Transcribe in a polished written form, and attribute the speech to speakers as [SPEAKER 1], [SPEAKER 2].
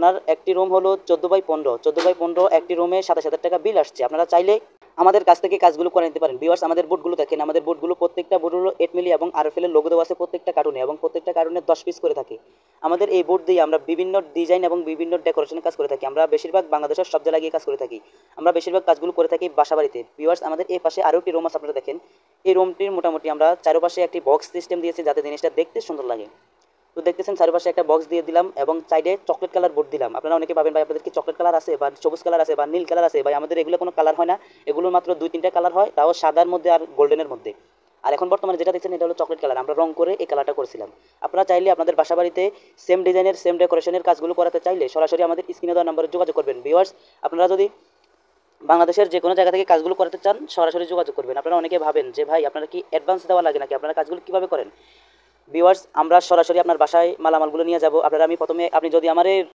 [SPEAKER 1] ওনার একটি রুম হলো 14x15, 14x15 একটি রুমে 27,000 টাকা বিল আসছে। আপনারা চাইলে আমাদের কাছ থেকে কাজগুলো করে নিতে পারেন। ভিউয়ার্স, আমাদের বোর্ডগুলো দেখেন, আমাদের বোর্ডগুলো প্রত্যেকটা বোর্ড হলো 8 মিলি এবং আরএফএল এর লোগো দেওয়া আছে প্রত্যেকটা কার্টুনে, এবং প্রত্যেকটা কার্টুনে 10 পিস করে থাকে। আমাদের এই বোর্ড দিয়ে আমরা বিভিন্ন ডিজাইন এবং বিভিন্ন ডেকোরেশনের কাজ করে থাকি। আমরা বেশিরভাগ বাংলাদেশের সব জায়গায় গিয়ে কাজ করে থাকি। আমরা বেশিরভাগ কাজগুলো করে থাকি বাসাবাড়িতে। ভিউয়ার্স, আমাদের এই পাশে আরও একটি রুম আছে, আপনারা দেখেন। এই রুমটির মোটামুটি আমরা চারপাশে একটি বক্স সিস্টেম দিয়েছি যাতে জিনিসটা দেখতে সুন্দর লাগে। তো দেখতেছেন চারপাশে একটা বক্স দিয়ে দিলাম এবং সাইডে চকলেট কালার বোর্ড দিলাম। আপনারা অনেকে পাবেন ভাই আপনাদের কি চকলেট কালার আছে বা সবুজ কালার আছে বা নীল কালার আছে? ভাই আমাদের এগুলো কোনো কালার হয় না, এগুলো মাত্র 2-3টা কালার হয়, তাও সাদার মধ্যে আর গোল্ডেনের মধ্যে। আর এখন বর্তমানে যেটা দেখছেন এটা হলো চকলেট কালার, আমরা রং করে এই কালারটা করেছিলাম। আপনারা চাইলে আপনাদের বাসাবাড়িতে সেম ডিজাইনের সেম ডেকোরেশনের কাজগুলো করাতে চাইলে সরাসরি আমাদের স্ক্রিনে দেওয়া নম্বরে যোগাযোগ করবেন। ভিউয়ার্স, আপনারা যদি বাংলাদেশের যে কোনো জায়গা থেকে কাজগুলো করাতে চান সরাসরি যোগাযোগ করবেন। আপনারা অনেকে ভাবেন যে ভাই আপনারা কি অ্যাডভান্স দেওয়া লাগে নাকি, আপনারা কাজগুলো কীভাবে করেন? ভিউয়ার্স, আমরা সরাসরি আপনার বাসায় মালামালগুলো নিয়ে যাব। আপনারা আমি প্রথমে আপনি যদি আমারে